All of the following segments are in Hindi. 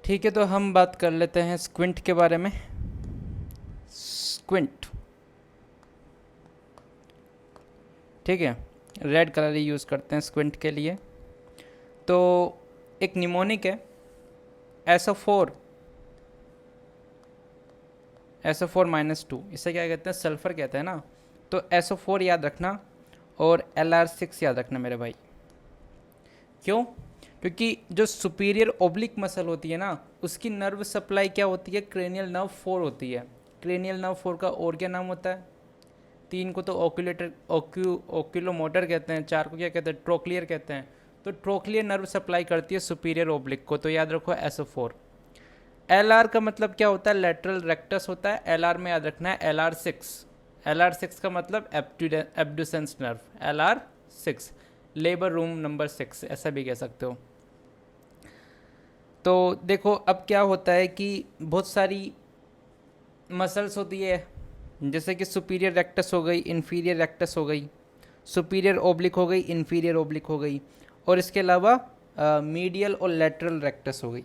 ठीक है, तो हम बात कर लेते हैं स्क्विंट के बारे में। स्क्विंट, ठीक है, रेड कलर ही यूज़ करते हैं स्क्विंट के लिए। तो एक निमोनिक है SO4, SO4-2, इसे क्या कहते हैं, सल्फ़र कहते हैं ना। तो SO4 याद रखना और LR6 याद रखना मेरे भाई। क्यों? क्योंकि जो सुपीरियर ओब्लिक मसल होती है ना, उसकी नर्व सप्लाई क्या होती है, क्रेनियल नर्व 4 होती है। क्रेनियल नर्व 4 का और क्या नाम होता है? 3 को तो ओक्यूलोमोटर कहते हैं, 4 को क्या कहते हैं, ट्रोक्लियर कहते हैं। तो ट्रोक्लियर नर्व सप्लाई करती है सुपीरियर ओब्लिक को, तो याद रखो SO4। LR का मतलब क्या होता है, लेटरल रेक्टस होता है। LR में याद रखना है LR6। LR6 का मतलब abducens nerve, LR6, labour room number 6 ऐसा भी कह सकते हो। तो देखो अब क्या होता है कि बहुत सारी मसल्स होती है, जैसे कि सुपीरियर रेक्टस हो गई, इन्फीरियर रेक्टस हो गई, सुपीरियर ओब्लिक हो गई, इन्फीरियर ओब्लिक हो गई, और इसके अलावा मीडियल और लेटरल रेक्टस हो गई।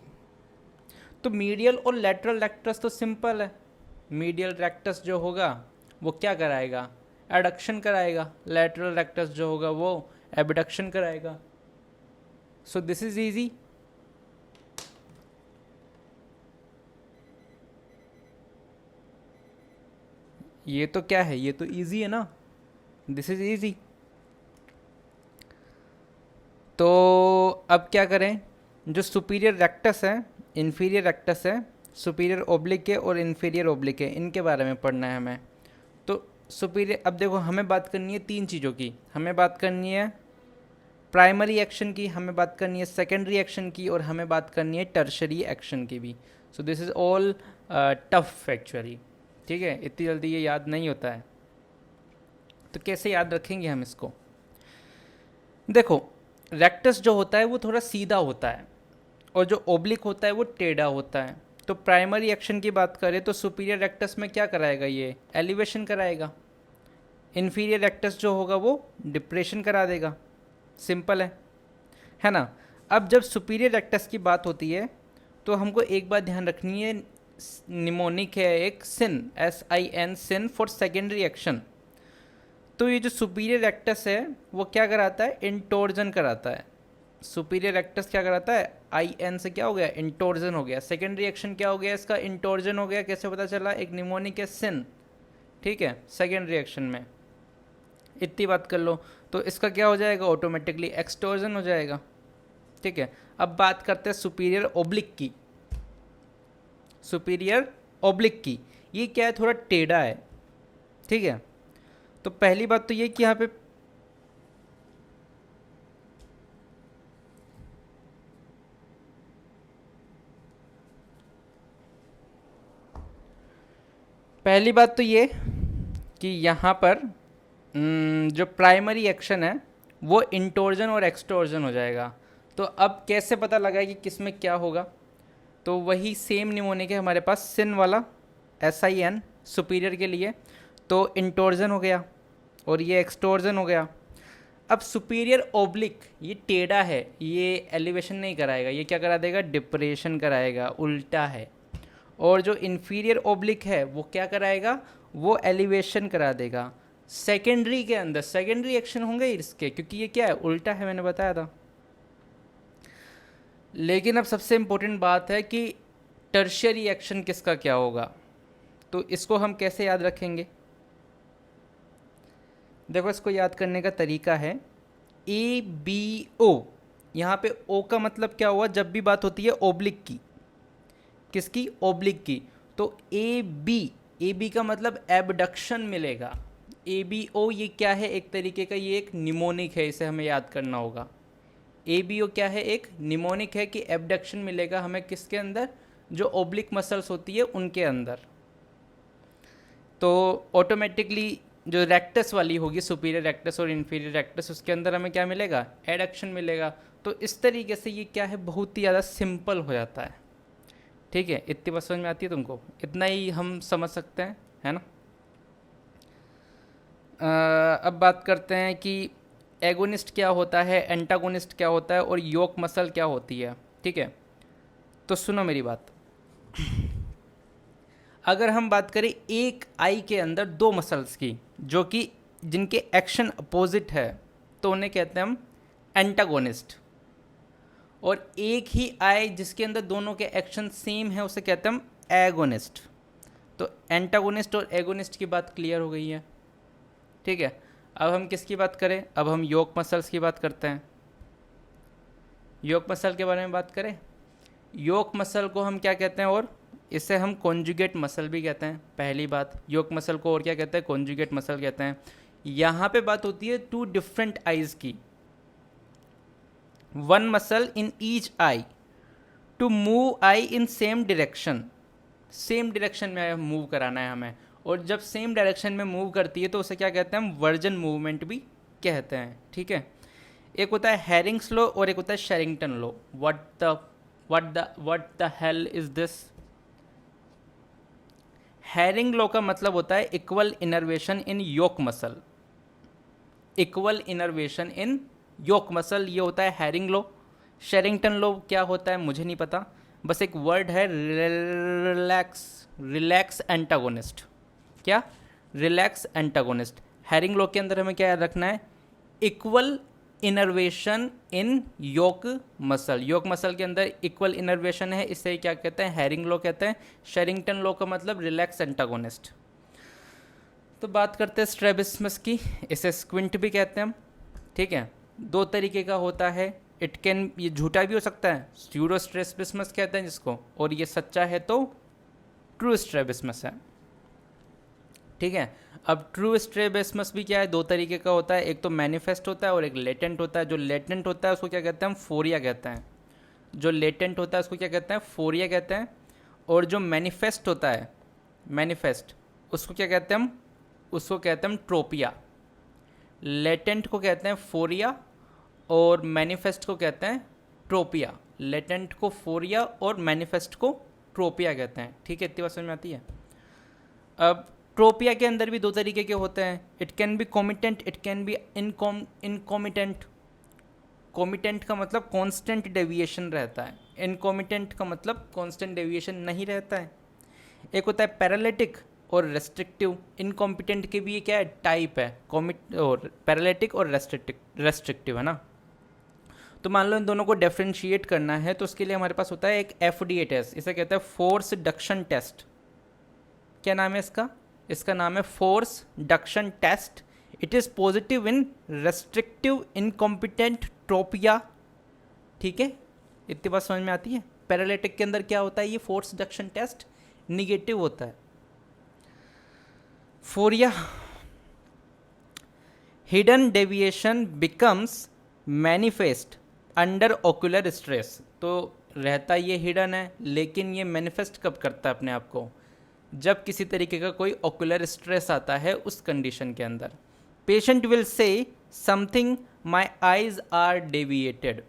तो मीडियल और लेटरल रेक्टस तो सिंपल है। मीडियल रेक्टस जो होगा वो क्या कराएगा, एडक्शन कराएगा। लेटरल रेक्टस जो होगा वो एबडक्शन कराएगा। So this is easy. ये तो क्या है, ये तो इजी है ना, दिस इज इजी। तो अब क्या करें, जो सुपीरियर रेक्टस है, इन्फीरियर रेक्टस है, सुपीरियर ओब्लिक है और इन्फीरियर ओब्लिक है, इनके बारे में पढ़ना है हमें। तो सुपीरियर, अब देखो हमें बात करनी है 3 चीज़ों की। हमें बात करनी है प्राइमरी एक्शन की, हमें बात करनी है सेकेंडरी एक्शन की, और हमें बात करनी है टर्शरी एक्शन की भी। So this is all tough actually. ठीक है, इतनी जल्दी ये याद नहीं होता है। तो कैसे याद रखेंगे हम इसको? देखो, रेक्टस जो होता है वो थोड़ा सीधा होता है, और जो ओब्लिक होता है वो टेढ़ा होता है। तो प्राइमरी एक्शन की बात करें तो सुपीरियर रेक्टस में क्या कराएगा, ये एलिवेशन कराएगा। इन्फीरियर रेक्टस जो होगा वो डिप्रेशन करा देगा। सिंपल है ना। अब जब सुपीरियर रेक्टस की बात होती है तो हमको एक बात ध्यान रखनी है, निमोनिक है एक sin, SIN, sin for secondary action. तो ये जो सुपीरियर रेक्टस है वो क्या कराता है, इंटोर्जन कराता है। सुपीरियर रेक्टस क्या कराता है, IN से क्या हो गया, इंटोर्जन हो गया। सेकेंडरी एक्शन क्या हो गया इसका, इंटोर्जन हो गया। कैसे पता चला, एक निमोनिक है सिन, ठीक है, सेकेंडरी एक्शन में। इतनी बात कर लो, तो इसका क्या हो जाएगा, ऑटोमेटिकली एक्सटोर्जन हो जाएगा। ठीक है, अब बात करते हैं सुपीरियर ओब्लिक की। सुपीरियर ओब्लिक की, ये क्या है, थोड़ा टेढ़ा है। ठीक है, तो पहली बात तो ये कि यहाँ पे पहली बात तो ये कि यहाँ पर जो प्राइमरी एक्शन है वो इंटोर्जन और एक्सटोर्जन हो जाएगा। तो अब कैसे पता लगा कि किस में क्या होगा? तो वही सेम निमोनिक है हमारे पास, सिन वाला, SIN, सुपीरियर के लिए। तो इंटोर्जन हो गया और ये एक्सटोर्जन हो गया। अब सुपीरियर ओब्लिक ये टेढ़ा है, ये एलिवेशन नहीं कराएगा, ये क्या करा देगा, डिप्रेशन कराएगा, उल्टा है। और जो इन्फीरियर ओब्लिक है वो क्या कराएगा, वो एलिवेशन करा देगा। सेकेंडरी के अंदर सेकेंडरी एक्शन होंगे इसके, क्योंकि ये क्या है, उल्टा है, मैंने बताया था। लेकिन अब सबसे इम्पोर्टेंट बात है कि टर्शियरी एक्शन किसका क्या होगा, तो इसको हम कैसे याद रखेंगे? देखो, इसको याद करने का तरीका है ABO। यहाँ पे O का मतलब क्या हुआ, जब भी बात होती है ओब्लिक की, किसकी, ओब्लिक की, तो AB का मतलब एबडक्शन मिलेगा। ABO ये क्या है, एक तरीके का ये एक निमोनिक है, इसे हमें याद करना होगा। ABO क्या है, एक निमोनिक है कि एबडक्शन मिलेगा हमें किसके अंदर, जो ओब्लिक मसल्स होती है उनके अंदर। तो ऑटोमेटिकली जो रेक्टस वाली होगी, सुपीरियर रेक्टस और इन्फीरियर रेक्टस, उसके अंदर हमें क्या मिलेगा, एडक्शन मिलेगा। तो इस तरीके से ये क्या है, बहुत ही ज़्यादा सिंपल हो जाता है। ठीक है, इतनी बात समझ में आती है तुमको, इतना ही हम समझ सकते हैं, है ना। अब बात करते हैं कि एगोनिस्ट क्या होता है, एंटागोनिस्ट क्या होता है और योक मसल क्या होती है। ठीक है, तो सुनो मेरी बात, अगर हम बात करें एक आई के अंदर दो मसल्स की जो कि जिनके एक्शन अपोजिट है, तो उन्हें कहते हैं हम एंटागोनिस्ट। और एक ही आई जिसके अंदर दोनों के एक्शन सेम है उसे कहते हैं हम एगोनिस्ट। तो एंटागोनिस्ट और एगोनिस्ट की बात क्लियर हो गई है, ठीक है। अब हम किसकी बात करें, अब हम योक मसल्स की बात करते हैं। योक मसल के बारे में बात करें, योक मसल को हम क्या कहते हैं, और इसे हम कॉन्जुगेट मसल भी कहते हैं। पहली बात, योक मसल को और क्या कहते हैं, कॉन्जुगेट मसल कहते हैं। यहाँ पे बात होती है टू डिफरेंट आईज की, one muscle in each eye to move eye in same direction. Same direction में मूव कराना है हमें, और जब सेम डायरेक्शन में मूव करती है तो उसे क्या कहते हैं हम, वर्जन मूवमेंट भी कहते हैं, ठीक है। एक होता है हैरिंग्स लॉ और एक होता है Sherrington law. What the hell is this? Herring law का मतलब होता है इक्वल इनर्वेशन इन योक मसल। इक्वल इनर्वेशन इन योक मसल, ये होता है हैरिंग लॉ। शेरिंगटन लॉ क्या होता है मुझे नहीं पता, बस एक वर्ड है रिलैक्स एंटागोनिस्ट। क्या? Relax antagonist. हैरिंग लॉ के अंदर हमें क्या याद रखना है, इक्वल इनर्वेशन इन योक मसल। योक मसल के अंदर इक्वल इनर्वेशन है, इसे क्या कहते हैं, हैरिंग लॉ कहते हैं। शेरिंगटन लॉ का मतलब रिलैक्स एंटागोनिस्ट। तो बात करते हैं स्ट्रैबिस्मस की, इसे स्क्विंट भी कहते हैं हम, ठीक है। दो तरीके का होता है, इट कैन, ये झूठा भी हो सकता है, स्यूडो स्ट्रैबिस्मस कहते हैं जिसको, और ये सच्चा है तो ट्रू स्ट्रैबिस्मस है, ठीक है। अब ट्रू स्ट्रैबिस्मस भी क्या है, दो तरीके का होता है, एक तो मैनिफेस्ट होता है और एक लेटेंट होता है। जो लेटेंट होता है उसको क्या कहते हैं हम, फोरिया कहते हैं। जो लेटेंट होता है उसको क्या कहते हैं, फोरिया कहते हैं। और जो मैनिफेस्ट होता है, मैनिफेस्ट, उसको क्या कहते हैं हम, उसको कहते हैं हम ट्रोपिया। लेटेंट को कहते हैं फोरिया और मैनिफेस्ट को कहते हैं ट्रोपिया। लेटेंट को फोरिया और मैनिफेस्ट को ट्रोपिया कहते हैं, ठीक है। इतनी बात समझ में आती है। अब ट्रोपिया के अंदर भी दो तरीके के होते हैं, it can be comitant, it can be incomitant. Comitant का मतलब कांस्टेंट डेविएशन रहता है, इनकॉमिटेंट का मतलब कांस्टेंट डेविएशन नहीं रहता है। एक होता है पैरालिटिक और रेस्ट्रिक्टिव। इनकॉम्पिटेंट के भी ये क्या है, टाइप है, कॉमिट और पैरालिटिक और रेस्ट्रिक्टिव है ना। तो मान लो इन दोनों को डिफरेंशिएट करना है, तो उसके लिए हमारे पास होता है एक FDA टेस्ट, इसे कहते हैं फोर्स डक्शन टेस्ट। क्या नाम है इसका? इसका नाम है force duction test. It is positive in restrictive incomitant tropia, ठीक है। इतनी बात समझ में आती है। पैरालिटिक के अंदर क्या होता है, ये फोर्स डक्शन टेस्ट निगेटिव होता है। Phoria, hidden deviation becomes manifest under ocular stress. तो रहता ये हिडन है, लेकिन ये मैनिफेस्ट कब करता है अपने आप को, जब किसी तरीके का कोई ओकुलर स्ट्रेस आता है उस कंडीशन के अंदर। Patient will say something, my eyes are deviated.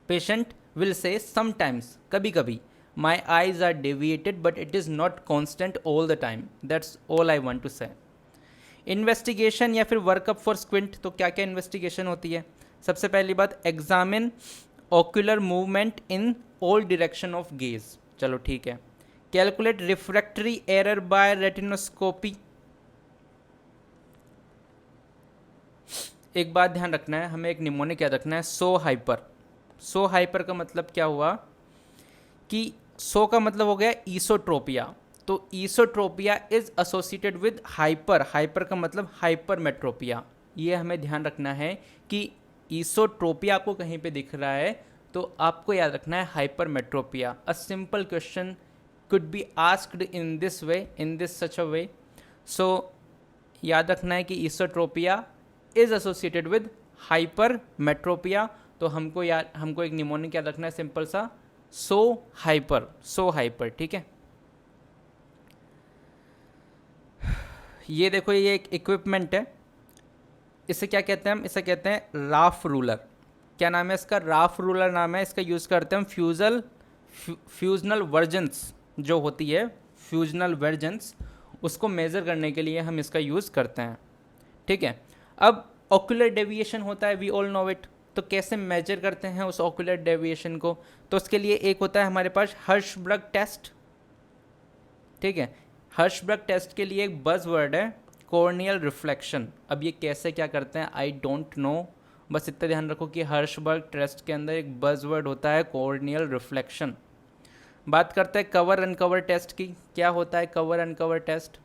Patient will say sometimes, कभी कभी, my eyes are deviated but it is not constant all the time. That's all I want to say. Investigation या फिर वर्कअप फॉर स्क्विंट, तो क्या क्या इन्वेस्टिगेशन होती है? सबसे पहली बात, examine ocular movement in all direction of gauge. चलो ठीक है। Calculate refractory error bye retinoscopy. एक बात ध्यान रखना है, हमें एक निमोनिक याद रखना है, सो हाइपर। सो हाइपर का मतलब क्या हुआ कि सो का मतलब हो गया ईसोट्रोपिया। तो esotropia is associated with hyper. Hyper का मतलब हाइपरमेट्रोपिया। ये हमें ध्यान रखना है कि ईसोट्रोपिया आपको कहीं पे दिख रहा है तो आपको याद रखना है hypermetropia. A simple question could be asked in this way, in this such a way. So याद रखना है कि ईसोट्रोपिया इज एसोसिएटेड विद हाइपरमेट्रोपिया। तो हमको एक निमोनिक याद रखना है सिंपल सा, सो हाइपर, ठीक है। ये देखो, ये एक इक्विपमेंट है, इसे क्या कहते हैं हम? इसे कहते हैं राफ रूलर। क्या नाम है इसका? राफ रूलर नाम है। इसका यूज़ करते हैं हम फ्यूजनल वर्जन्स जो होती है, फ्यूजनल वर्जन्स, उसको मेज़र करने के लिए हम इसका यूज़ करते हैं, ठीक है। अब ऑक्यूलर डेविएशन होता है, वी ऑल नो इट। तो कैसे मेजर करते हैं उस ओकुलर डेविएशन को? तो उसके लिए एक होता है हमारे पास हर्शबर्ग टेस्ट, ठीक है। हर्शबर्ग टेस्ट के लिए एक बज वर्ड है कॉर्नियल रिफ्लेक्शन। अब ये कैसे क्या करते हैं आई डोंट नो, बस इतना ध्यान रखो कि हर्शबर्ग टेस्ट के अंदर एक बज वर्ड होता है कॉर्नियल रिफ्लेक्शन। बात करते हैं कवर अनकवर टेस्ट की। क्या होता है कवर अनकवर टेस्ट?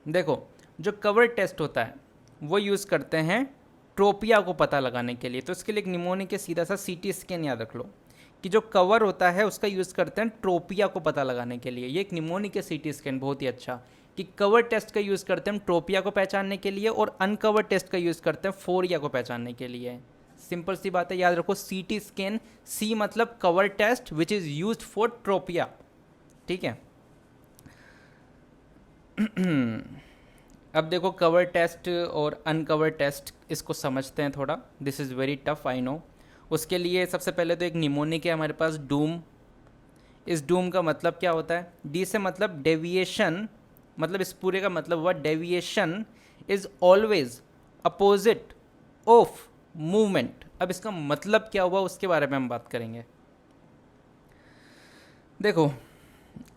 देखो, जो कवर टेस्ट होता है वो यूज़ करते हैं ट्रोपिया को पता लगाने के लिए। तो इसके लिए एक निमोनिक के सीधा सा सीटी स्कैन याद रख लो कि जो कवर होता है उसका यूज़ करते हैं ट्रोपिया को पता लगाने के लिए। ये एक निमोनिक के सीटी स्कैन बहुत ही अच्छा कि कवर टेस्ट का यूज़ करते हैं ट्रोपिया को पहचानने के लिए और अनकवर टेस्ट का यूज़ करते हैं फोरिया को पहचानने के लिए। सिंपल सी बात है, याद रखो सीटी स्कैन, सी मतलब cover test which is used for tropia, ठीक है। अब देखो कवर टेस्ट और अनकवर टेस्ट इसको समझते हैं थोड़ा। This is very tough I know. उसके लिए सबसे पहले तो एक निमोनिक है हमारे पास डूम। इस डूम का मतलब क्या होता है? डी से मतलब डेविएशन, मतलब इस पूरे का मतलब हुआ deviation is always opposite of movement. अब इसका मतलब क्या हुआ उसके बारे में हम बात करेंगे। देखो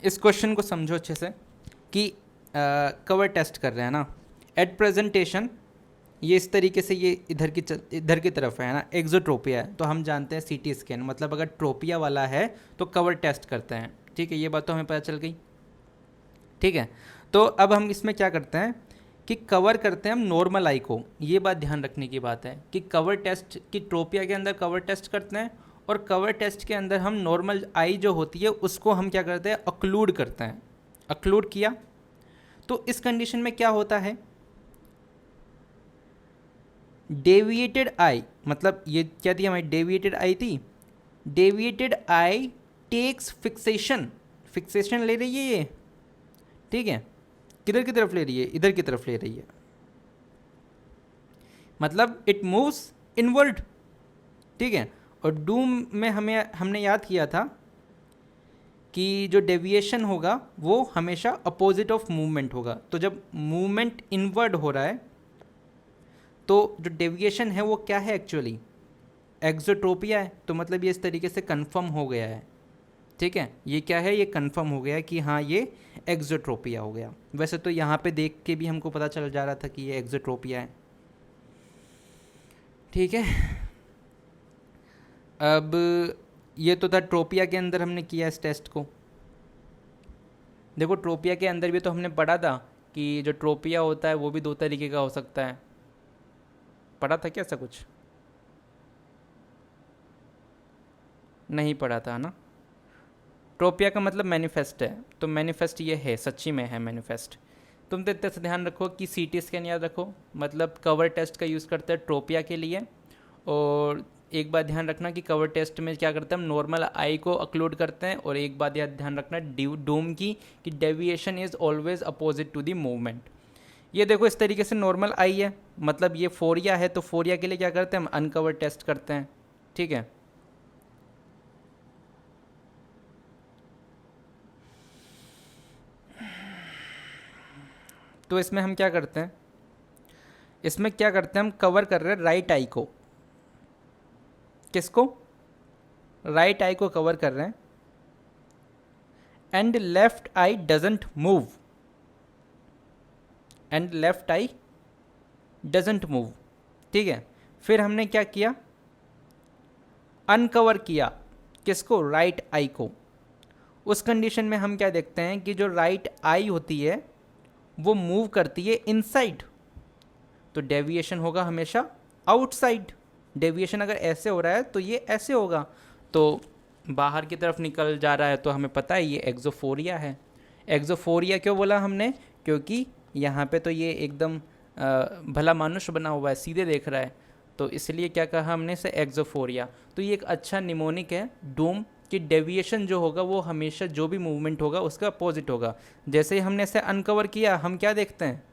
इस क्वेश्चन को समझो अच्छे से कि कवर टेस्ट कर रहे हैं ना, एट प्रेजेंटेशन ये इस तरीके से ये इधर की तरफ है ना, एक्सोट्रोपिया है। तो हम जानते हैं सीटी स्कैन मतलब अगर ट्रोपिया वाला है तो कवर टेस्ट करते हैं, ठीक है। ये बात तो हमें पता चल गई, ठीक है। तो अब हम इसमें क्या करते हैं कि कवर करते हैं हम नॉर्मल आई को। ये बात ध्यान रखने की बात है कि कवर टेस्ट की ट्रोपिया के अंदर कवर टेस्ट करते हैं और कवर टेस्ट के अंदर हम नॉर्मल आई जो होती है उसको हम क्या करते हैं अक्लूड करते हैं। अक्लूड किया तो इस कंडीशन में क्या होता है, डेविएटेड आई, मतलब ये क्या थी हमारी डेविएटेड आई थी, डेविएटेड आई टेक्स फिक्सेशन, फिक्सेशन ले रही है ये, ठीक है। किधर की तरफ ले रही है? इधर की तरफ ले रही है, मतलब इट मूव्स इनवर्ड, ठीक है। और डूम में हमने याद किया था कि जो डेविएशन होगा वो हमेशा अपोजिट ऑफ मूवमेंट होगा। तो जब मूवमेंट इनवर्ड हो रहा है तो जो डेविएशन है वो क्या है एक्चुअली? एक्सोट्रोपिया है। तो मतलब ये इस तरीके से कंफर्म हो गया है, ठीक है। ये क्या है? ये कंफर्म हो गया है कि हाँ ये एक्सोट्रोपिया हो गया। वैसे तो यहाँ पे देख के भी हमको पता चल जा रहा था कि ये एक्सोट्रोपिया है, ठीक है। अब ये तो था ट्रोपिया के अंदर हमने किया इस टेस्ट को। देखो ट्रोपिया के अंदर भी तो हमने पढ़ा था कि जो ट्रोपिया होता है वो भी दो तरीके का हो सकता है। पढ़ा था क्या ऐसा कुछ? नहीं पढ़ा था ना। ट्रोपिया का मतलब मैनिफेस्ट है, तो मैनिफेस्ट ये है, सच्ची में है मैनिफेस्ट। तुम तो इतने से ध्यान रखो कि सीटी स्कैन याद रखो, मतलब कवर टेस्ट का यूज़ करते हैं ट्रोपिया के लिए। और एक बात ध्यान रखना कि कवर टेस्ट में क्या करते हैं हम नॉर्मल आई को अक्लूड करते हैं। और एक बात याद ध्यान रखना डूम की कि deviation is always opposite to the movement. ये देखो इस तरीके से नॉर्मल आई है, मतलब ये फोरिया है, तो फोरिया के लिए क्या करते हैं हम अनकवर टेस्ट करते हैं, ठीक है। तो इसमें हम क्या करते हैं, इसमें क्या करते हैं हम कवर कर रहे हैं राइट आई को। किसको? राइट आई को कवर कर रहे हैं। And left I doesn't move, and left I doesn't move, ठीक है। फिर हमने क्या किया, अनकवर किया किसको? राइट आई को। उस कंडीशन में हम क्या देखते हैं कि जो राइट आई होती है वो मूव करती है इनसाइड, तो डेविएशन होगा हमेशा आउटसाइड। डेविएशन अगर ऐसे हो रहा है तो ये ऐसे होगा, तो बाहर की तरफ निकल जा रहा है, तो हमें पता है ये एक्सोफोरिया है। एक्सोफोरिया क्यों बोला हमने? क्योंकि यहाँ पे तो ये एकदम भला मानुष बना हुआ है, सीधे देख रहा है, तो इसलिए क्या कहा हमने से एक्सोफोरिया। तो ये एक अच्छा निमोनिक है डूम कि डेविएशन जो होगा वो हमेशा जो भी मूवमेंट होगा उसका अपोजिट होगा। जैसे ही हमने इसे अनकवर किया हम क्या देखते हैं,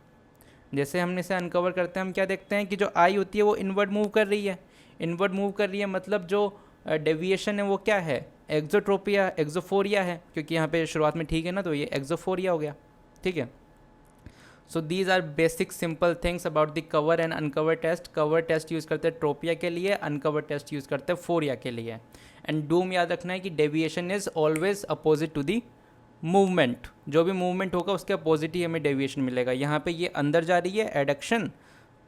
जैसे हमने इसे अनकवर करते हैं हम क्या देखते हैं कि जो आई होती है वो इनवर्ड मूव कर रही है। इनवर्ड मूव कर रही है मतलब जो डेविएशन है वो क्या है? एक्सोट्रोपिया, एक्सोफोरिया है, क्योंकि यहाँ पे शुरुआत में ठीक है ना, तो ये एक्सोफोरिया हो गया, ठीक है। So these are basic simple things about the cover and uncover test. Cover test use करते हैं ट्रोपिया के लिए, अनकवर टेस्ट यूज़ करते हैं फोरिया के लिए. एंड डूम याद रखना है कि deviation is always opposite to the movement. जो भी मूवमेंट होगा उसके अपोजिट ही हमें डेविएशन मिलेगा. यहाँ पे ये अंदर जा रही है एडक्शन,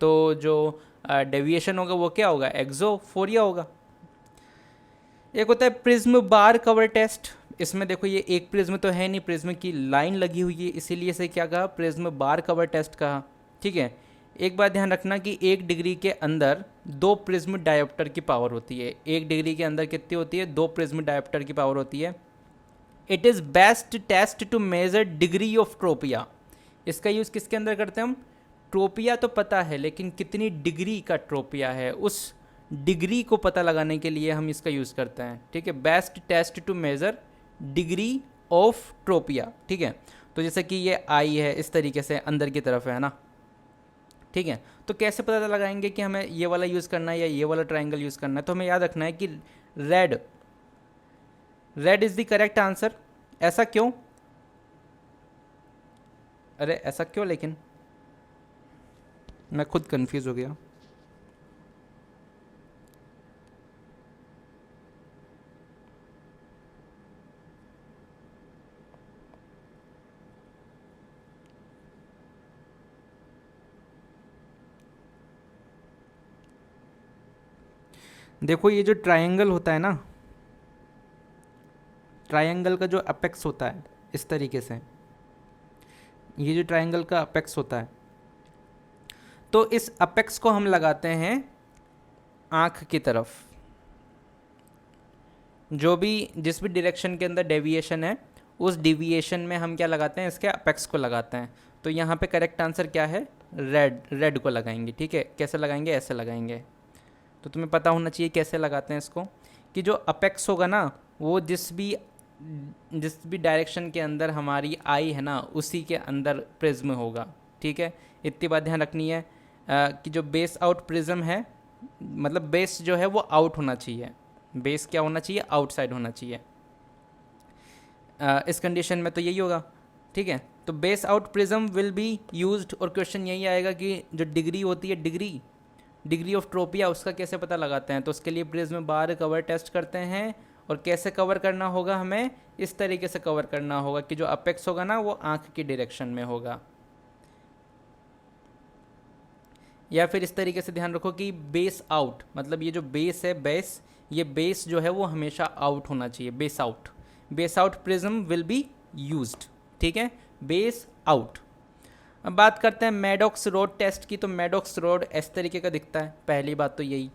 तो जो डेविएशन होगा वो क्या होगा, एक्सोफोरिया होगा. एक होता है प्रिज्म बार कवर टेस्ट. इसमें देखो ये एक प्रिज्म तो है नहीं, प्रिज्म की लाइन लगी हुई है, इसीलिए से क्या कहा, प्रिज्म बार कवर टेस्ट कहा. ठीक है. एक बात ध्यान रखना कि 1 डिग्री के अंदर 2 प्रिज्म डायोप्टर की पावर होती है. 1 डिग्री के अंदर कितनी होती है, 2 प्रिज्म डायोप्टर की पावर होती है. It is best test to measure degree of tropia. इसका यूज़ किसके अंदर करते हैं हम, ट्रोपिया तो पता है लेकिन कितनी डिग्री का ट्रोपिया है, उस डिग्री को पता लगाने के लिए हम इसका यूज़ करते हैं. ठीक है. Best test to measure degree of tropia. ठीक है. तो जैसे कि ये आई है, इस तरीके से अंदर की तरफ है ना. ठीक है. तो कैसे पता लगाएंगे कि हमें ये वाला यूज़ करना है या ये वाला ट्राइंगल यूज़ करना है, तो हमें याद रखना है कि red is the correct answer. ऐसा क्यों, अरे ऐसा क्यों, लेकिन मैं खुद कंफ्यूज हो गया. देखो ये जो ट्रायंगल होता है ना, ट्रायंगल का जो अपेक्स होता है इस तरीके से, ये जो ट्रायंगल का अपेक्स होता है, तो इस अपेक्स को हम लगाते हैं आँख की तरफ. जो भी जिस भी डायरेक्शन के अंदर डेविएशन है उस डेविएशन में हम क्या लगाते हैं, इसके अपेक्स को लगाते हैं. तो यहाँ पे करेक्ट आंसर क्या है, रेड को लगाएंगे. ठीक है. कैसे लगाएंगे, ऐसे लगाएंगे. तो तुम्हें पता होना चाहिए कैसे लगाते हैं इसको, कि जो अपेक्स होगा ना वो जिस भी डायरेक्शन के अंदर हमारी आई है ना उसी के अंदर प्रिज्म होगा. ठीक है. इतनी बात ध्यान रखनी है कि जो बेस आउट प्रिज्म है, मतलब बेस जो है वो आउट होना चाहिए. बेस क्या होना चाहिए, आउटसाइड होना चाहिए. इस कंडीशन में तो यही होगा. ठीक है. तो base out prism will be used, और क्वेश्चन यही आएगा कि जो डिग्री होती है, डिग्री ऑफ ट्रोपिया, उसका कैसे पता लगाते हैं. तो उसके लिए प्रिज्म बार कवर टेस्ट करते हैं. और कैसे कवर करना होगा, हमें इस तरीके से कवर करना होगा कि जो अपेक्स होगा ना वो आंख की डायरेक्शन में होगा. या फिर इस तरीके से ध्यान रखो कि बेस आउट, मतलब ये जो बेस है, ये बेस जो है वो हमेशा आउट होना चाहिए. Base out prism will be used. ठीक है. Base out. अब बात करते हैं मैडॉक्स रोड टेस्ट की. तो मैडॉक्स रोड इस तरीके का दिखता है. पहली बात तो यही.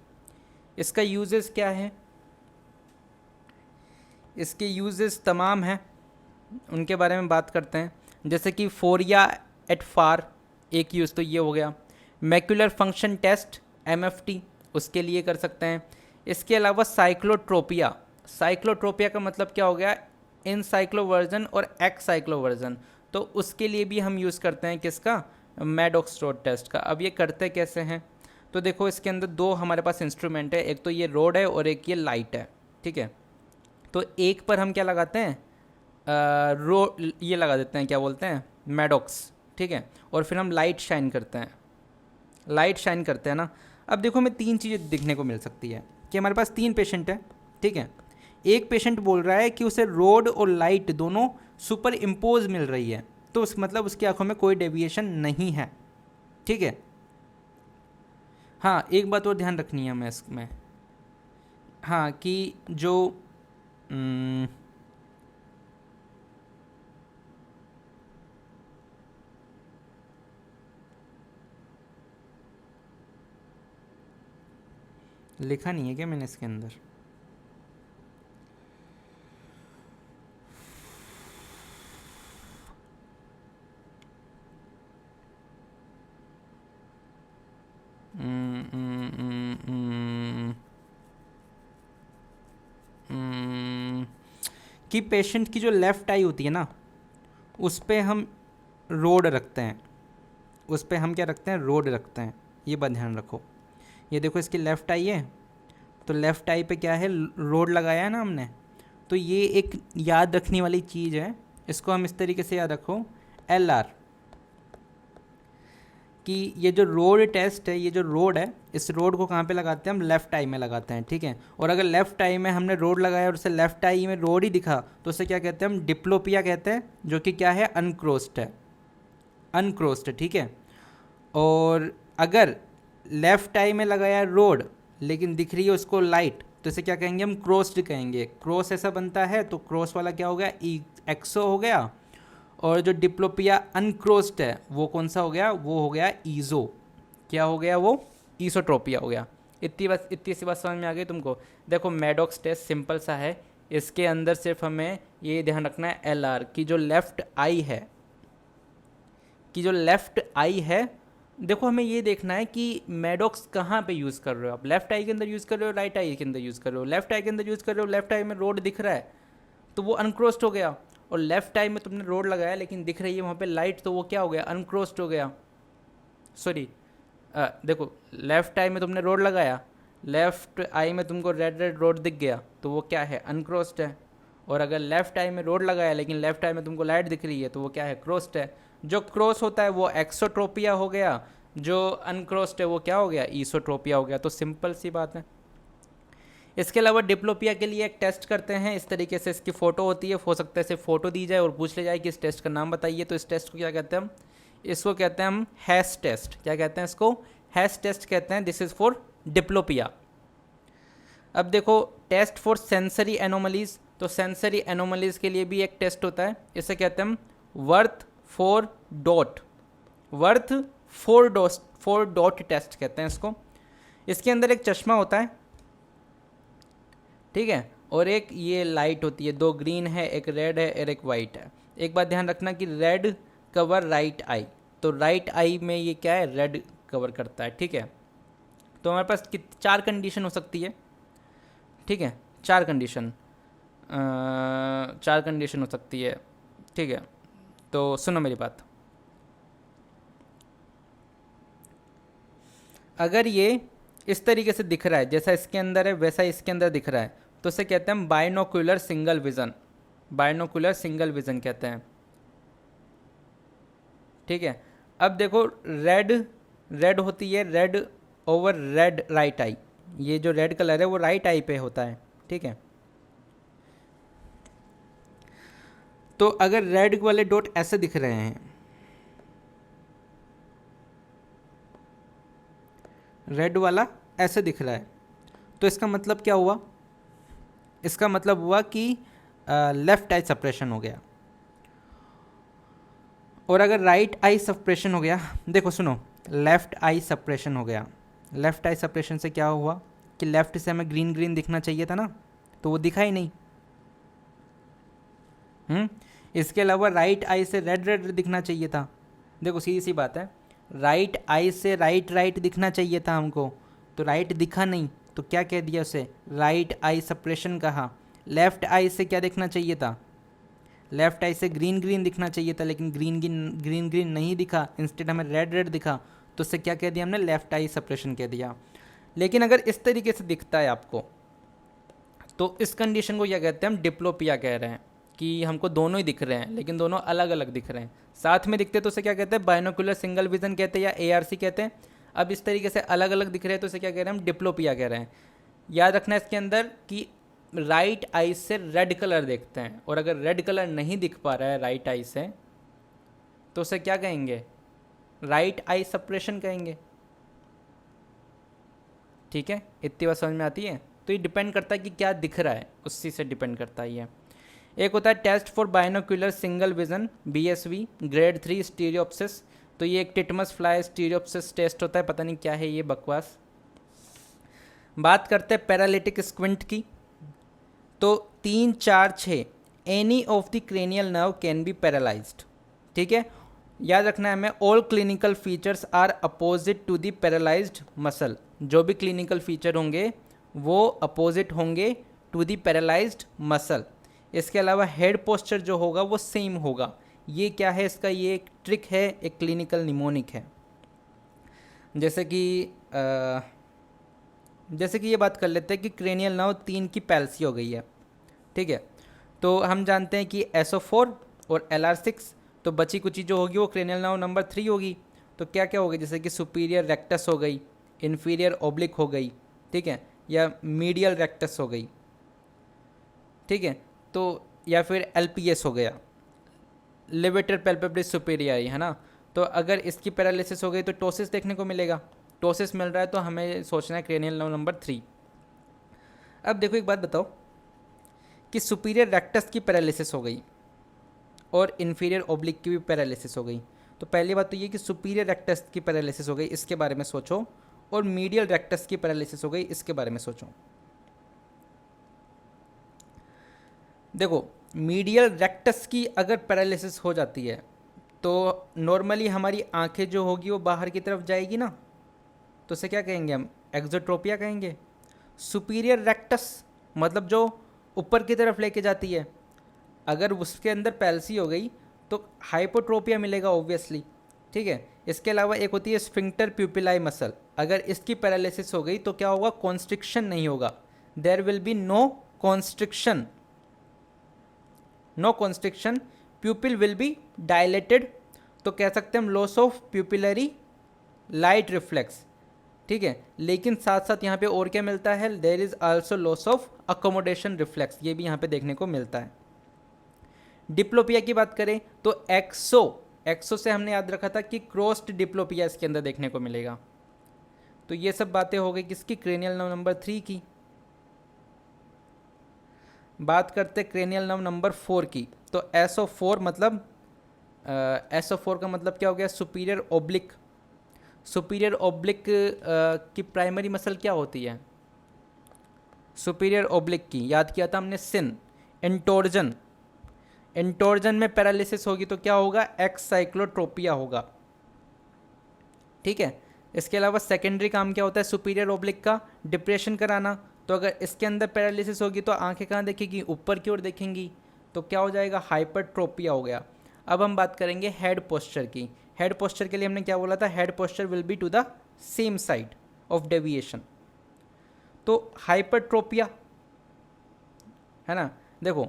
इसका यूजेस क्या है, इसके यूजेस तमाम हैं, उनके बारे में बात करते हैं. जैसे कि फोरिया एट फार, एक यूज़ तो ये हो गया. मैक्यूलर फंक्शन टेस्ट MFT, उसके लिए कर सकते हैं. इसके अलावा साइक्लोट्रोपिया का मतलब क्या हो गया, इनसाइक्लोवर्जन और एक्साइक्लोवर्जन. तो उसके लिए भी हम यूज़ करते हैं किसका, मैडॉक्स रोड टेस्ट का. अब ये करते कैसे हैं, तो देखो इसके अंदर 2 हमारे पास इंस्ट्रूमेंट है, एक तो ये रोड है और एक ये लाइट है. ठीक है. तो एक पर हम क्या लगाते हैं, ये लगा देते हैं, क्या बोलते हैं, मैडॉक्स. ठीक है. और फिर हम लाइट शाइन करते हैं ना. अब देखो हमें 3 चीज़ें देखने को मिल सकती है कि हमारे पास 3 पेशेंट हैं. ठीक है. एक पेशेंट बोल रहा है कि उसे रोड और लाइट दोनों सुपर इम्पोज मिल रही है, तो उस मतलब उसकी आंखों में कोई डेविएशन नहीं है. ठीक है. हाँ, एक बात और ध्यान रखनी है हमें इसमें, हाँ, कि जो लिखा नहीं है क्या मैंने इसके अंदर, कि पेशेंट की जो लेफ़्ट आई होती है ना उस पे हम रोड रखते हैं, रोड रखते हैं. ये बात ध्यान रखो. ये देखो इसकी लेफ़्ट आई है, तो लेफ़्ट आई पे क्या है, रोड लगाया है ना हमने. तो ये एक याद रखने वाली चीज़ है, इसको हम इस तरीके से याद रखो, LR. कि ये जो रोड टेस्ट है, ये जो रोड है, इस रोड को कहाँ पे लगाते हैं हम? लेफ्ट आई में लगाते हैं, ठीक है। और अगर लेफ्ट आई में हमने रोड लगाया और उसे लेफ्ट आई में रोड ही दिखा तो उसे क्या कहते हैं हम? डिप्लोपिया कहते हैं, जो कि क्या है? अनक्रोस्ड है, अनक्रोस्ड, ठीक है। और अगर लेफ्ट आई में लगाया रोड लेकिन दिख रही है उसको लाइट, तो इसे क्या कहेंगे हम? क्रोस्ड कहेंगे। क्रॉस ऐसा बनता है, तो क्रॉस वाला क्या हो गया? एक्सो हो गया। और जो डिप्लोपिया अनक्रोस्ड है वो कौन सा हो गया? वो हो गया ईजो। क्या हो गया वो? ईसोट्रोपिया हो गया। इतनी सी बात समझ में आ गई तुमको? देखो मैडॉक्स टेस्ट सिंपल सा है, इसके अंदर सिर्फ हमें ये ध्यान रखना है LR की जो लेफ्ट आई है, देखो हमें ये देखना है कि मैडॉक्स कहाँ पे यूज़ कर रहे हो आप? लेफ्ट आई के अंदर यूज़ कर रहे हो, राइट आई के अंदर यूज़ कर रहे हो? लेफ्ट आई के अंदर यूज़ कर रहे हो, लेफ्ट आई में रोड दिख रहा है तो वो अनक्रोस्ड हो गया। और लेफ्ट आई में तुमने रोड लगाया लेकिन दिख रही है वहाँ पे लाइट, तो वो क्या हो गया? अनक्रोस्ड हो गया। सॉरी, देखो लेफ्ट आई में तुमने रोड लगाया, लेफ्ट आई में तुमको रेड रेड रोड दिख गया तो वो क्या है? अनक्रोस्ड है। और अगर लेफ्ट आई में रोड लगाया लेकिन लेफ्ट आई में तुमको लाइट दिख रही है तो वो क्या है? क्रोस्ड है। जो क्रॉस होता है वो एक्सोट्रोपिया हो गया, जो अनक्रोस्ड है वो क्या हो गया? ईसोट्रोपिया हो गया। तो सिंपल सी बात है। इसके अलावा डिप्लोपिया के लिए एक टेस्ट करते हैं, इस तरीके से इसकी फ़ोटो होती है, हो सकता है सिर्फ फ़ोटो दी जाए और पूछ ले जाए कि इस टेस्ट का नाम बताइए। तो इस टेस्ट को क्या कहते हैं हम? इसको कहते हैं हम हैस टेस्ट। क्या कहते हैं इसको? हैस टेस्ट कहते हैं। This is for diplopia. अब देखो टेस्ट फॉर सेंसरी एनोमलीज, तो सेंसरी एनोमलीज के लिए भी एक टेस्ट होता है, इसे कहते हैं हम वर्थ फोर डॉट टेस्ट कहते हैं इसको। इसके अंदर एक चश्मा होता है, ठीक है, और एक ये लाइट होती है, दो ग्रीन है, एक रेड है और एक वाइट है। एक बात ध्यान रखना कि रेड कवर राइट आई, तो राइट आई में ये क्या है? रेड कवर करता है, ठीक है। तो हमारे पास 4 कंडीशन हो सकती है, ठीक है, 4 कंडीशन हो सकती है, ठीक है। तो सुनो मेरी बात, अगर ये इस तरीके से दिख रहा है जैसा इसके अंदर है वैसा इसके अंदर दिख रहा है तो इसे कहते हैं हम binocular single vision. Binocular single vision कहते हैं, ठीक है। अब देखो रेड होती है, red over red right I, ये जो रेड कलर है वो राइट आई पे होता है, ठीक है। तो अगर रेड वाले डॉट ऐसे दिख रहे हैं, रेड वाला ऐसे दिख रहा है, तो इसका मतलब क्या हुआ? इसका मतलब हुआ कि लेफ्ट आई सप्रेशन हो गया। और अगर राइट आई सप्रेशन हो गया, देखो सुनो, लेफ्ट आई सप्रेशन हो गया, लेफ्ट आई सप्रेशन से क्या हुआ कि लेफ्ट से हमें ग्रीन ग्रीन दिखना चाहिए था ना, तो वो दिखा ही नहीं। इसके अलावा राइट आई से रेड रेड दिखना चाहिए था। देखो सीधी सी बात है, राइट आई से राइट राइट दिखना चाहिए था हमको, तो राइट दिखा नहीं, तो क्या कह दिया उसे? राइट आई सप्रेशन कहा। लेफ्ट आई से क्या दिखना चाहिए था? लेफ्ट आई से ग्रीन ग्रीन दिखना चाहिए था, लेकिन ग्रीन ग्रीन नहीं दिखा, इंस्टेड हमें रेड रेड दिखा, तो उससे क्या कह दिया हमने? लेफ्ट आई सप्रेशन कह दिया। लेकिन अगर इस तरीके से दिखता है आपको, तो इस कंडीशन को क्या कहते हैं हम? डिप्लोपिया कह रहे हैं, कि हमको दोनों ही दिख रहे हैं लेकिन दोनों अलग अलग दिख रहे हैं। साथ में दिखते तो उसे क्या कहते हैं? बाइनोकुलर सिंगल विजन कहते हैं या ARC कहते हैं। अब इस तरीके से अलग अलग दिख रहे हैं तो उसे क्या कह रहे हैं हम? डिप्लोपिया कह रहे हैं। याद रखना इसके अंदर कि राइट आई से रेड कलर देखते हैं, और अगर रेड कलर नहीं दिख पा रहा है राइट आई से तो उसे क्या कहेंगे? राइट आई सप्रेशन कहेंगे, ठीक है। इतनी बात समझ में आती है? तो ये डिपेंड करता है कि क्या दिख रहा है, उसी से डिपेंड करता है ये। एक होता है test for binocular single vision, BSV grade 3 stereopsis. तो ये एक टिटमस फ्लाई स्टीरियोप्सिस टेस्ट होता है, पता नहीं क्या है ये बकवास। बात करते हैं पैरालिटिक स्क्विंट की, तो 3, 4, 6 any of the cranial nerve can be paralysed, ठीक है। याद रखना है हमें, all clinical features are opposite to the paralysed muscle. जो भी क्लिनिकल फीचर होंगे वो अपोजिट होंगे टू द पैरालाइज्ड मसल। इसके अलावा हेड पोस्चर जो होगा वो सेम होगा। ये क्या है इसका? ये एक ट्रिक है, एक क्लिनिकल निमोनिक है। जैसे कि ये बात कर लेते हैं कि क्रेनियल नर्व 3 की पैल्सी हो गई है, ठीक है। तो हम जानते हैं कि SO4 और LR6, तो बची कुची जो होगी वो क्रेनियल नर्व नंबर 3 होगी। तो क्या क्या हो गई, जैसे कि सुपीरियर रेक्टस हो गई, इन्फीरियर ओब्लिक हो गई, ठीक है, या मीडियल रेक्टस हो गई, ठीक है, तो या फिर एलपीएस हो गया, लिवेटर पैल्पेब्रिस सुपीरियरी, है ना। तो अगर इसकी पैरालिसिस हो गई तो टोसिस देखने को मिलेगा, टोसिस मिल रहा है तो हमें सोचना है क्रेनियल नर्व नंबर 3। अब देखो एक बात बताओ कि सुपीरियर रेक्टस की पैरालिसिस हो गई और इन्फीरियर ओब्लिक की भी पैरालिसिस हो गई, तो पहली बात तो ये कि सुपीरियर रेक्टस की पैरालिसिस हो गई इसके बारे में सोचो, और मीडियल रेक्टस की पैरालिसिस हो गई इसके बारे में सोचो। देखो मीडियल रेक्टस की अगर पैरालिसिस हो जाती है तो नॉर्मली हमारी आंखें जो होगी वो बाहर की तरफ जाएगी ना, तो उसे क्या कहेंगे हम, एक्सोट्रोपिया कहेंगे। सुपीरियर रेक्टस मतलब जो ऊपर की तरफ लेके जाती है, अगर उसके अंदर पैल्सी हो गई तो हाइपोट्रोपिया मिलेगा ऑब्वियसली, ठीक है। इसके अलावा एक होती है स्फिंक्टर प्यूपिलाई मसल, अगर इसकी पैरालिसिस हो गई तो क्या होगा, कॉन्स्ट्रिक्शन नहीं होगा, there will be no constriction, no constriction, pupil will be dilated, तो कह सकते हैं हम loss of pupillary light reflex, ठीक है। लेकिन साथ साथ यहाँ पे और क्या मिलता है, there is also loss of accommodation reflex, ये भी यहाँ पे देखने को मिलता है। डिप्लोपिया की बात करें तो एक्सो से हमने याद रखा था कि क्रॉस्ड डिप्लोपिया इसके अंदर देखने को मिलेगा। तो ये सब बातें हो गई किसकी, क्रेनियल नर्व नंबर 3 की। बात करते क्रेनियल नर्व नंबर 4 की, तो SO4 मतलब SO4 का मतलब क्या हो गया, सुपीरियर ओब्लिक। सुपीरियर ओब्लिक की प्राइमरी मसल क्या होती है, सुपीरियर ओब्लिक की याद किया था हमने, सिन। इंटोर्जन, इंटोर्जन में पैरालिसिस होगी तो क्या होगा, एक्स साइक्लोट्रोपिया होगा, ठीक है। इसके अलावा सेकेंडरी काम क्या होता है सुपीरियर ओब्लिक का, डिप्रेशन कराना, तो अगर इसके अंदर पैरालिसिस होगी तो आंखें कहाँ देखेंगी, ऊपर की ओर देखेंगी, तो क्या हो जाएगा, हाइपरट्रोपिया हो गया। अब हम बात करेंगे हेड पोस्चर की। हेड पोस्चर के लिए हमने क्या बोला था, head posture will be to the same side of deviation, तो हाइपरट्रोपिया, है ना। देखो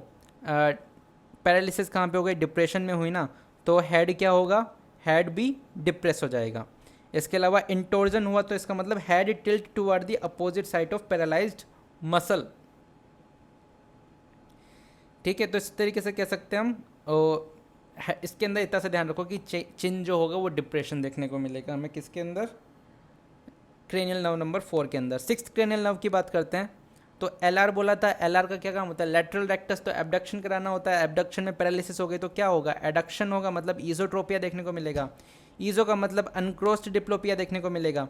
पैरालिसिस कहाँ पे हो गई, डिप्रेशन में हुई ना, तो हेड क्या होगा, हेड भी डिप्रेस हो जाएगा। इसके अलावा इंटोर्जन हुआ तो इसका मतलब head tilt toward the opposite side of paralysed muscle, ठीक है। तो इस तरीके से कह सकते हैं हम। इसके अंदर इतना सा ध्यान रखो कि चिन जो होगा वो डिप्रेशन देखने को मिलेगा हमें किसके अंदर, क्रेनियल नर्व नंबर 4 के अंदर। 6th क्रेनियल नर्व की बात करते हैं तो LR बोला था, LR का क्या काम होता है, लेटरल रेक्टस, तो एबडक्शन कराना होता है। एबडक्शन में पैरालिसिस हो गई तो क्या होगा, एडक्शन होगा, मतलब ईजोट्रोपिया देखने को मिलेगा। ईजो का मतलब अनक्रोस्ड डिप्लोपिया देखने को मिलेगा।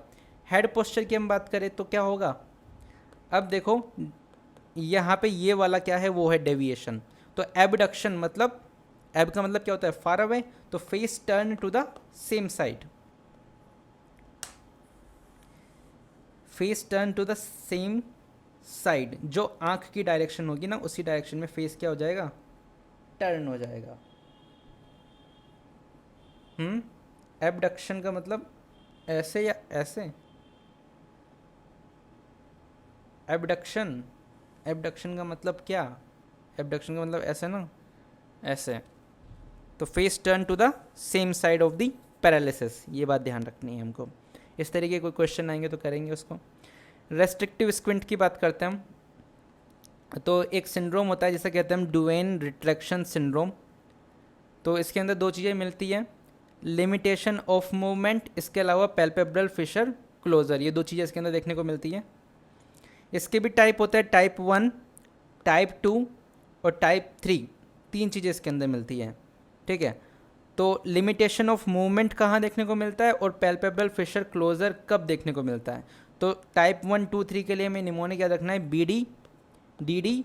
हेड पोस्चर की हम बात करें तो क्या होगा, अब देखो यहाँ पे ये वाला क्या है, वो है डेविएशन। तो एबडक्शन मतलब, एब का मतलब क्या होता है, फार अवे, तो face turn to the same side, face turn to the same side, जो आंख की डायरेक्शन होगी ना उसी डायरेक्शन में फेस क्या हो जाएगा, टर्न हो जाएगा। एबडक्शन का मतलब ऐसे या ऐसे, एबडक्शन, एबडक्शन का मतलब क्या, एबडक्शन का मतलब ऐसे ना, ऐसे, तो face turn to the same side of the paralysis, ये बात ध्यान रखनी है हमको। इस तरीके कोई क्वेश्चन आएंगे तो करेंगे उसको। रेस्ट्रिक्टिव स्क्विंट की बात करते हैं हम, तो एक सिंड्रोम होता है जिसे कहते हैं हम डुवेन रिट्रैक्शन सिंड्रोम। तो इसके अंदर दो चीज़ें मिलती हैं, लिमिटेशन ऑफ मूवमेंट, इसके अलावा पैल्पेब्रल फिशर क्लोजर, ये दो चीज़ें इसके अंदर देखने को मिलती हैं। इसके भी टाइप होता है, टाइप 1, टाइप 2 और टाइप 3, तीन चीज़ें इसके अंदर मिलती हैं, ठीक है। तो लिमिटेशन ऑफ मूवमेंट कहाँ देखने को मिलता है और पैल्पेब्रल फिशर क्लोजर कब देखने को मिलता है, तो टाइप 1, 2, 3 के लिए हमें निमोनिक याद रखना है, BD, DD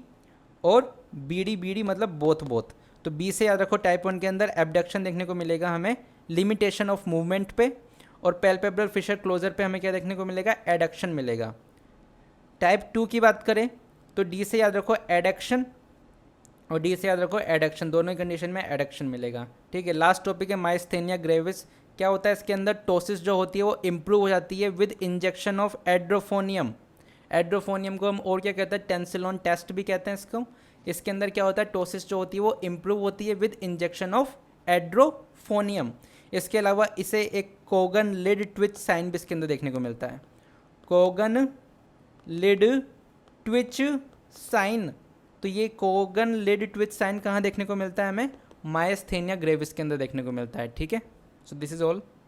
और BD मतलब बोथ। तो B से याद रखो, टाइप 1 के अंदर एबडक्शन देखने को मिलेगा हमें लिमिटेशन ऑफ मूवमेंट पे, और पैल्पेब्रल फिशर क्लोजर पे हमें क्या देखने को मिलेगा, एडक्शन मिलेगा। टाइप 2 की बात करें तो D से याद रखो एडक्शन और D से याद रखो एडक्शन, दोनों ही कंडीशन में एडक्शन मिलेगा, ठीक है। लास्ट टॉपिक है माइस्थेनिया ग्रेविस। क्या होता है इसके अंदर, टोसिस जो होती है वो इम्प्रूव हो जाती है विद इंजेक्शन ऑफ एड्रोफोनियम। एड्रोफोनियम को हम और क्या कहते हैं, टेंसिलॉन टेस्ट भी कहते हैं इसको। इसके अंदर क्या होता है, टोसिस जो होती है वो इम्प्रूव होती है विद इंजेक्शन ऑफ एड्रोफोनियम। इसके अलावा इसे एक कोगन लिड ट्विच साइन भी इसके अंदर देखने को मिलता है। कोगन लिड ट्विच साइन, तो ये कोगन लिड ट्विच साइन कहाँ देखने को मिलता है हमें? मायस्थेनिया ग्रेविस के अंदर देखने को मिलता है। ठीक है, सो दिस इज ऑल।